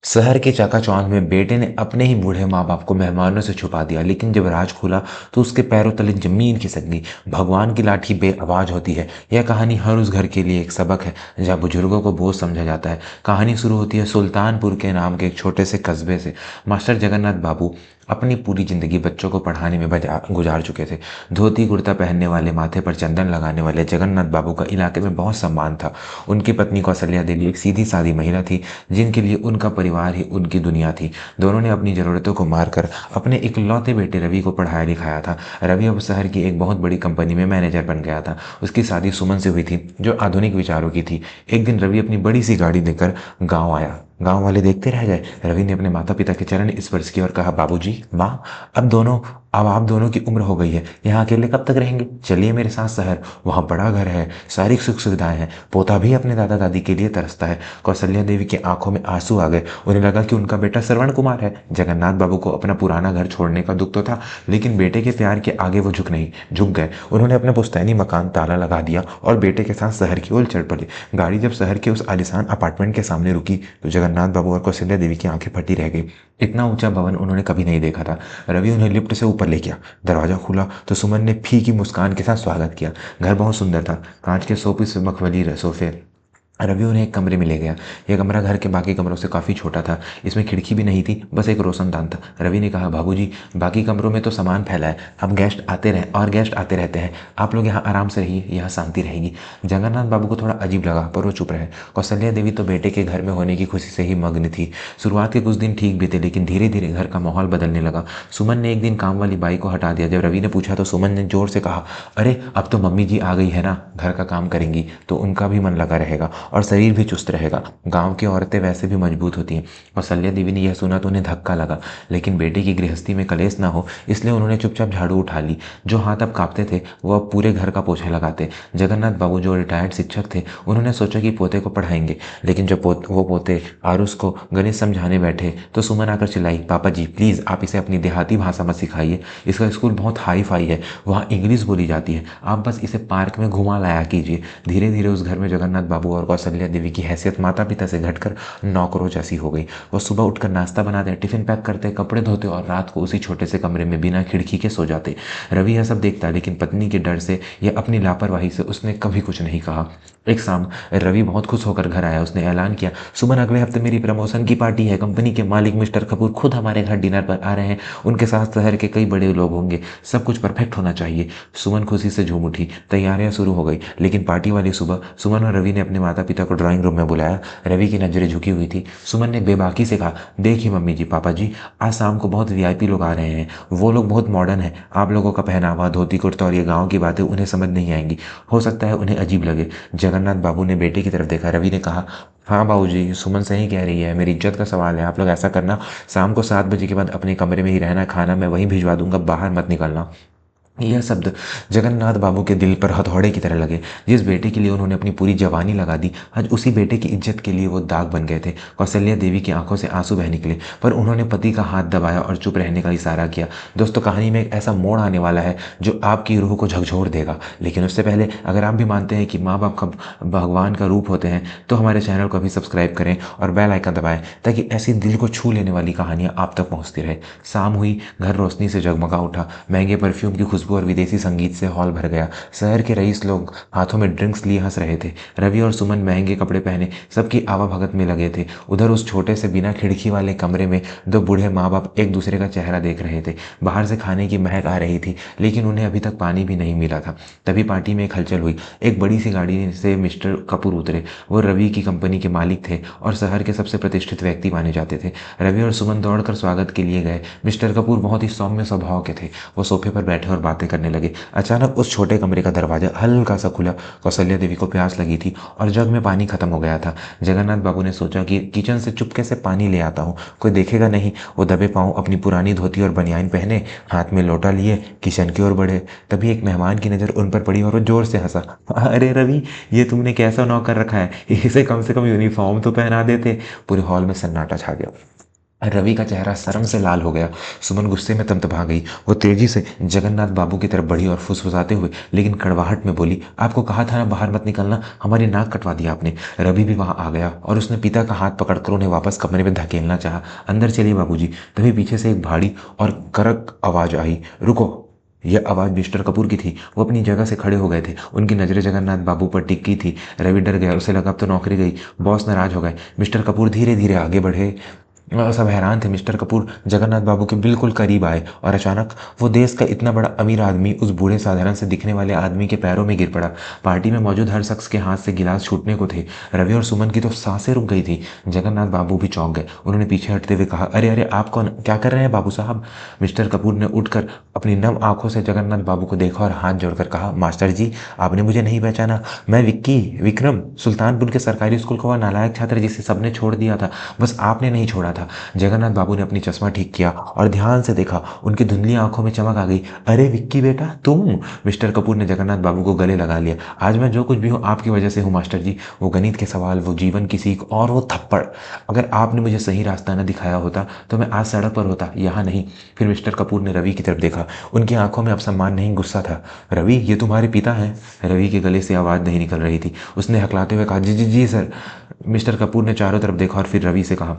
शहर के चकाचौंध में बेटे ने अपने ही बूढ़े माँ बाप को मेहमानों से छुपा दिया, लेकिन जब राज खुला तो उसके पैरों तले जमीन खिसक गई। भगवान की लाठी बेआवाज होती है। यह कहानी हर उस घर के लिए एक सबक है जहाँ बुजुर्गों को बोझ समझा जाता है। कहानी शुरू होती है सुल्तानपुर के नाम के एक छोटे से कस्बे से। मास्टर जगन्नाथ बाबू अपनी पूरी जिंदगी बच्चों को पढ़ाने में गुजार चुके थे। धोती कुर्ता पहनने वाले, माथे पर चंदन लगाने वाले जगन्नाथ बाबू का इलाके में बहुत सम्मान था। उनकी पत्नी कौशल्या देवी एक सीधी सादी महिला थी जिनके लिए उनका परिवार ही उनकी दुनिया थी। दोनों ने अपनी ज़रूरतों को मारकर अपने इकलौते बेटे रवि को पढ़ाया लिखाया था। रवि अब शहर की एक बहुत बड़ी कंपनी में मैनेजर बन गया था। उसकी शादी सुमन से हुई थी जो आधुनिक विचारों की थी। एक दिन रवि अपनी बड़ी सी गाड़ी लेकर गाँव आया। गांव वाले देखते रह गए। रवि ने अपने माता पिता के चरण स्पर्श किए और कहा, बाबूजी, माँ, अब आप दोनों की उम्र हो गई है। यहाँ अकेले कब तक रहेंगे? चलिए मेरे साथ शहर। वहाँ बड़ा घर है, सारी सुख सुविधाएं हैं। पोता भी अपने दादा दादी के लिए तरसता है। कौशल्या देवी की आंखों में आंसू आ गए। उन्हें लगा कि उनका बेटा श्रवण कुमार है। जगन्नाथ बाबू को अपना पुराना घर छोड़ने का दुख तो था, लेकिन बेटे के प्यार के आगे वो झुक गए। उन्होंने अपने पुश्तैनी मकान ताला लगा दिया और बेटे के साथ शहर की ओर चढ़ पड़े। गाड़ी जब शहर के उस आलिशान अपार्टमेंट के सामने रुकी तो जगन्नाथ बाबू और कौशल्या देवी की आंखें फटी रह गई। इतना ऊंचा भवन उन्होंने कभी नहीं देखा था। रवि उन्हें लिफ्ट से ऊपर ले गया। दरवाजा खुला तो सुमन ने फीकी मुस्कान के साथ स्वागत किया। घर बहुत सुंदर था। कांच के शोपीस मखमली सोफे। रवि उन्हें एक कमरे में ले गया। यह कमरा घर के बाकी कमरों से काफ़ी छोटा था। इसमें खिड़की भी नहीं थी, बस एक रोशनदान था। रवि ने कहा, बाबूजी, बाकी कमरों में तो सामान फैला है। अब गेस्ट आते रहते हैं। आप लोग यहाँ आराम से रहिए, यहाँ शांति रहेगी। जगन्नाथ बाबू को थोड़ा अजीब लगा, पर वो चुप रहे। कौशल्या देवी तो बेटे के घर में होने की खुशी से ही मग्न थी। शुरुआत के कुछ दिन ठीक बीते, लेकिन धीरे धीरे घर का माहौल बदलने लगा। सुमन ने एक दिन काम वाली बाई को हटा दिया। जब रवि ने पूछा तो सुमन ने जोर से कहा, अरे अब तो मम्मी जी आ गई है ना, घर का काम करेंगी तो उनका भी मन लगा रहेगा और शरीर भी चुस्त रहेगा। गांव की औरतें वैसे भी मजबूत होती हैं। कौशल्या देवी ने यह सुना तो उन्हें धक्का लगा, लेकिन बेटी की गृहस्थी में कलेश ना हो इसलिए उन्होंने चुपचाप झाड़ू उठा ली। जो हाथ अब कांपते थे वो अब पूरे घर का पोछा लगाते। जगन्नाथ बाबू जो रिटायर्ड शिक्षक थे, उन्होंने सोचा कि पोते को पढ़ाएंगे, लेकिन जब वो पोते आरुष को गणित समझाने बैठे तो सुमन आकर चिल्लाई, पापा जी प्लीज़ आप इसे अपनी देहाती भाषा मत सिखाइए। इसका स्कूल बहुत हाई फाई है, वहाँ इंग्लिश बोली जाती है। आप बस इसे पार्क में घुमा लाया कीजिए। धीरे धीरे उस घर में जगन्नाथ बाबू और कौशल्या देवी की हैसियत माता पिता से घटकर नौकरों जैसी हो गई। वो सुबह उठकर नाश्ता बनाते, टिफिन पैक करते, कपड़े धोते और रात को उसी छोटे से कमरे में बिना खिड़की के सो जाते। रवि यह सब देखता, लेकिन पत्नी के डर से या अपनी लापरवाही से उसने कभी कुछ नहीं कहा। एक शाम रवि बहुत खुश होकर घर आया। उसने ऐलान किया, सुमन, अगले हफ्ते मेरी प्रमोशन की पार्टी है। कंपनी के मालिक मिस्टर कपूर खुद हमारे घर डिनर पर आ रहे हैं। उनके साथ शहर के कई बड़े लोग होंगे। सब कुछ परफेक्ट होना चाहिए। सुमन खुशी से झूम उठी। तैयारियां शुरू हो गई, लेकिन पार्टी वाली सुबह सुमन और रवि ने अपने माता पिता को ड्राइंग रूम में बुलाया। रवि की नजरें झुकी हुई थी। सुमन ने बेबाकी से कहा, देखिए मम्मी जी, पापा जी, आज शाम को बहुत वीआईपी लोग आ रहे हैं। वो लोग बहुत मॉडर्न हैं। आप लोगों का पहनावा, धोती कुर्ता और ये गाँव की बातें उन्हें समझ नहीं आएंगी। हो सकता है उन्हें अजीब लगे। जगन्नाथ बाबू ने बेटे की तरफ देखा। रवि ने कहा, हाँ बाबूजी, सुमन सही कह रही है। मेरी इज्जत का सवाल है। आप लोग ऐसा करना, शाम को 7 बजे के बाद अपने कमरे में ही रहना। खाना मैं वहीं भिजवा दूंगा, बाहर मत निकलना। यह शब्द जगन्नाथ बाबू के दिल पर हथौड़े की तरह लगे। जिस बेटे के लिए उन्होंने अपनी पूरी जवानी लगा दी, आज उसी बेटे की इज्जत के लिए वो दाग बन गए थे। कौशल्या देवी की आंखों से आंसू बह निकले, पर उन्होंने पति का हाथ दबाया और चुप रहने का इशारा किया। दोस्तों, कहानी में एक ऐसा मोड़ आने वाला है जो आपकी रूह को झकझोर देगा, लेकिन उससे पहले अगर आप भी मानते हैं कि माँ बाप का भगवान का रूप होते हैं तो हमारे चैनल को अभी सब्सक्राइब करें और बेल आइकन दबाएं, ताकि ऐसी दिल को छू लेने वाली कहानियाँ आप तक पहुँचती रहे। शाम हुई, घर रोशनी से जगमगा उठा। महंगे परफ्यूम की खुशबू और विदेशी संगीत से हॉल भर गया। शहर के रईस लोग हाथों में ड्रिंक्स लिए हंस रहे थे। रवि और सुमन महंगे कपड़े पहने सबकी आवाभगत में लगे थे। उधर उस छोटे से बिना खिड़की वाले कमरे में दो बूढ़े माँ बाप एक दूसरे का चेहरा देख रहे थे। बाहर से खाने की महक आ रही थी, लेकिन उन्हें अभी तक पानी भी नहीं मिला था। तभी पार्टी में एक हलचल हुई। एक बड़ी सी गाड़ी से मिस्टर कपूर उतरे। वो रवि की कंपनी के मालिक थे और शहर के सबसे प्रतिष्ठित व्यक्ति माने जाते थे। रवि और सुमन दौड़कर स्वागत के लिए गए। मिस्टर कपूर बहुत ही सौम्य स्वभाव के थे। वो सोफे पर बैठे और बातें करने लगे। अचानक उस छोटे कमरे का दरवाजा हल्का सा खुला। कौशल्या देवी को प्यास लगी थी और जग में पानी खत्म हो गया था। जगन्नाथ बाबू ने सोचा कि किचन से चुपके से पानी ले आता हूँ, कोई देखेगा नहीं। वो दबे पांव अपनी पुरानी धोती और बनियान पहने, हाथ में लोटा लिए किचन की ओर बढ़े। तभी एक मेहमान की नज़र उन पर पड़ी और वो जोर से हंसा। अरे रवि, ये तुमने कैसा नौकर रखा है? इसे कम से कम यूनिफॉर्म तो पहना देते। पूरे हॉल में सन्नाटा छा गया। रवि का चेहरा शर्म से लाल हो गया। सुमन गुस्से में तमतमा गई। वो तेजी से जगन्नाथ बाबू की तरफ बढ़ी और फुसफुसाते हुए लेकिन कड़वाहट में बोली, आपको कहा था ना बाहर मत निकलना, हमारी नाक कटवा दिया आपने। रवि भी वहां आ गया और उसने पिता का हाथ पकड़कर उन्हें वापस कमरे में धकेलना चाहा। अंदर चलिए बाबूजी। तभी पीछे से एक भारी और करक आवाज आई, रुको। यह आवाज मिस्टर कपूर की थी। वो अपनी जगह से खड़े हो गए थे। उनकी नजरें जगन्नाथ बाबू पर टिकी थी। रवि डर गया। उसे लगा अब तो नौकरी गई, बॉस नाराज हो गए। मिस्टर कपूर धीरे धीरे आगे बढ़े। सब हैरान थे। मिस्टर कपूर जगन्नाथ बाबू के बिल्कुल करीब आए और अचानक वो देश का इतना बड़ा अमीर आदमी उस बूढ़े साधारण से दिखने वाले आदमी के पैरों में गिर पड़ा। पार्टी में मौजूद हर शख्स के हाथ से गिलास छूटने को थे। रवि और सुमन की तो सांसें रुक गई थी। जगन्नाथ बाबू भी चौंक गए। उन्होंने पीछे हटते हुए कहा, अरे अरे आप कौन, क्या कर रहे हैं बाबू साहब? मिस्टर कपूर ने उठकर अपनी नम आंखों से जगन्नाथ बाबू को देखा और हाथ जोड़कर कहा, मास्टर जी आपने मुझे नहीं पहचाना? मैं विक्की, विक्रम, सुल्तानपुर के सरकारी स्कूल का वह नालायक छात्र जिसे सबने छोड़ दिया था, बस आपने नहीं छोड़ा था। जगन्नाथ बाबू ने अपनी चश्मा ठीक किया और ध्यान से देखा। उनकी धुंधली आंखों में चमक आ गई। अरे विक्की बेटा तुम! मिस्टर कपूर ने जगन्नाथ बाबू को गले लगा लिया। आज मैं जो कुछ भी हूँ आपकी वजह से हूँ मास्टर जी। वो गणित के सवाल, वो जीवन की सीख और वो थप्पड़। अगर आपने मुझे सही रास्ता न दिखाया होता तो मैं आज सड़क पर होता, यहाँ नहीं। फिर मिस्टर कपूर ने रवि की तरफ देखा। उनकी आंखों में अब सम्मान नहीं गुस्सा था। रवि ये तुम्हारे पिता हैं? रवि के गले से आवाज़ नहीं निकल रही थी। उसने हकलाते हुए कहा, जी जी जी सर। मिस्टर कपूर ने चारों तरफ देखा और फिर रवि से कहा,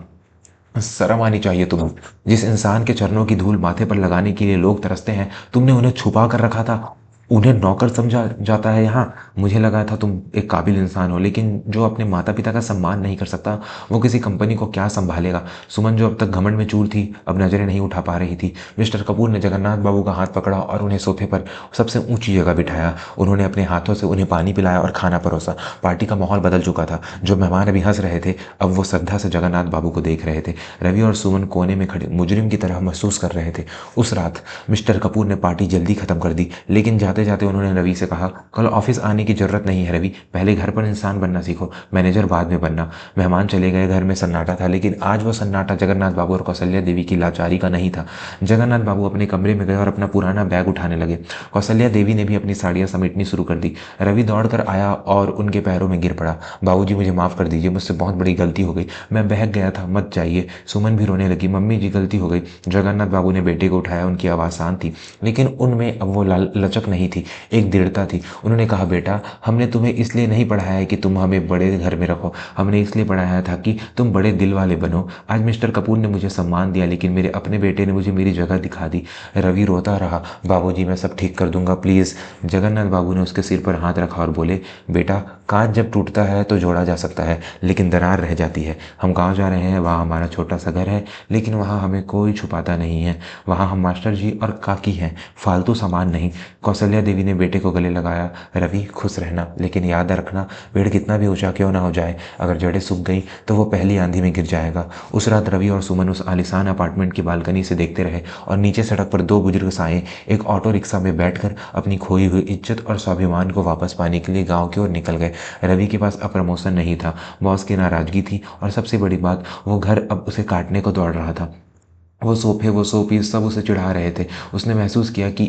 शर्म आनी चाहिए तुम्हें। जिस इंसान के चरणों की धूल माथे पर लगाने के लिए लोग तरसते हैं, तुमने उन्हें छुपा कर रखा था। उन्हें नौकर समझा जाता है यहाँ। मुझे लगा था तुम एक काबिल इंसान हो, लेकिन जो अपने माता पिता का सम्मान नहीं कर सकता वो किसी कंपनी को क्या संभालेगा? सुमन जो अब तक घमंड में चूर थी अब नजरें नहीं उठा पा रही थी। मिस्टर कपूर ने जगन्नाथ बाबू का हाथ पकड़ा और उन्हें सोफे पर सबसे ऊंची जगह बिठाया। उन्होंने अपने हाथों से उन्हें पानी पिलाया और खाना परोसा। पार्टी का माहौल बदल चुका था। जो मेहमान अभी हंस रहे थे अब वो श्रद्धा से जगन्नाथ बाबू को देख रहे थे। रवि और सुमन कोने में खड़े मुजरिम की तरह महसूस कर रहे थे। उस रात मिस्टर कपूर ने पार्टी जल्दी खत्म कर दी, लेकिन जाते जाते उन्होंने रवि से कहा, कल ऑफिस आने की जरूरत नहीं है रवि, पहले घर पर इंसान बनना सीखो, मैनेजर बाद में बनना। मेहमान चले गए। घर में सन्नाटा था, लेकिन आज वो सन्नाटा जगन्नाथ बाबू और कौशल्या देवी की लाचारी का नहीं था। जगन्नाथ बाबू अपने कमरे में गए और अपना पुराना बैग उठाने लगे। कौशल्या देवी ने भी अपनी साड़ियाँ समेटनी शुरू कर दी। रवि दौड़कर आया और उनके पैरों में गिर पड़ा। बाबूजी मुझे माफ़ कर दीजिए, मुझसे बहुत बड़ी गलती हो गई, मैं बहक गया था, मत जाइए। सुमन भी रोने लगी, मम्मी जी गलती हो गई। जगन्नाथ बाबू ने बेटे को उठाया। उनकी आवाज़ शांत थी, लेकिन उनमें अब वो लचक नहीं थी, एक दृढ़ता थी। उन्होंने कहा, बेटा हमने तुम्हें इसलिए नहीं पढ़ाया है कि तुम हमें बड़े घर में रखो, हमने इसलिए पढ़ाया था कि तुम बड़े दिल वाले बनो। आज मिस्टर कपूर ने मुझे सम्मान दिया, लेकिन मेरे अपने बेटे ने मुझे मेरी जगह दिखा दी। रवि रोता रहा, बाबूजी मैं सब ठीक कर दूंगा प्लीज़। जगन्नाथ बाबू ने उसके सिर पर हाथ रखा और बोले, बेटा कांच जब टूटता है तो जोड़ा जा सकता है, लेकिन दरार रह जाती है। हम गाँव जा रहे हैं, वहाँ हमारा छोटा सा घर है, लेकिन वहाँ हमें कोई छुपाता नहीं है। वहाँ हम मास्टर जी और काकी हैं, फालतू सामान नहीं। कौशल्या देवी ने बेटे को गले लगाया। रवि खुश रहना, लेकिन याद रखना पेड़ कितना भी ऊंचा क्यों ना हो जाए, अगर जड़ें सूख गई तो वो पहली आंधी में गिर जाएगा। उस रात रवि और सुमन उस आलिशान अपार्टमेंट की बालकनी से देखते रहे और नीचे सड़क पर दो बुजुर्ग साएं एक ऑटो रिक्शा में बैठकर अपनी खोई हुई इज्जत और स्वाभिमान को वापस पाने के लिए गाँव की ओर निकल गए। रवि के पास अब प्रमोशन नहीं था, बॉस की नाराजगी थी और सबसे बड़ी बात वो घर अब उसे काटने को दौड़ रहा था। वो सोफे, वो शोपीस सब उसे चिढ़ा रहे थे। उसने महसूस किया कि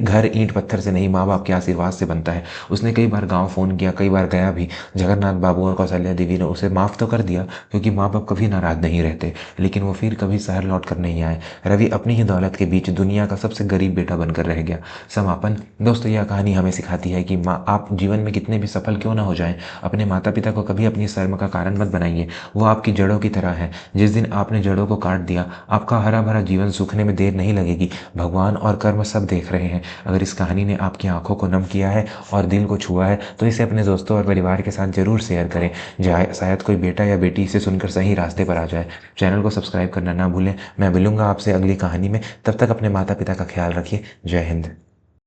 घर ईंट पत्थर से नहीं माँ बाप के आशीर्वाद से बनता है। उसने कई बार गांव फ़ोन किया, कई बार गया भी। जगन्नाथ बाबू और कौशल्या देवी ने उसे माफ़ तो कर दिया, क्योंकि माँ बाप कभी नाराज़ नहीं रहते, लेकिन वो फिर कभी शहर लौट कर नहीं आए। रवि अपनी ही दौलत के बीच दुनिया का सबसे गरीब बेटा बनकर रह गया। समापन। दोस्तों यह कहानी हमें सिखाती है कि माँ आप जीवन में कितने भी सफल क्यों ना हो जाएं, अपने माता पिता को कभी अपनी शर्म का कारण मत बनाइए। वो आपकी जड़ों की तरह है। जिस दिन आपने जड़ों को काट दिया, आपका हरा भरा जीवन सूखने में देर नहीं लगेगी। भगवान और कर्म सब देख रहे हैं। अगर इस कहानी ने आपकी आंखों को नम किया है और दिल को छुआ है तो इसे अपने दोस्तों और परिवार के साथ जरूर शेयर करें। शायद कोई बेटा या बेटी इसे सुनकर सही रास्ते पर आ जाए। चैनल को सब्सक्राइब करना ना भूलें। मैं मिलूंगा आपसे अगली कहानी में। तब तक अपने माता पिता का ख्याल रखिए। जय हिंद।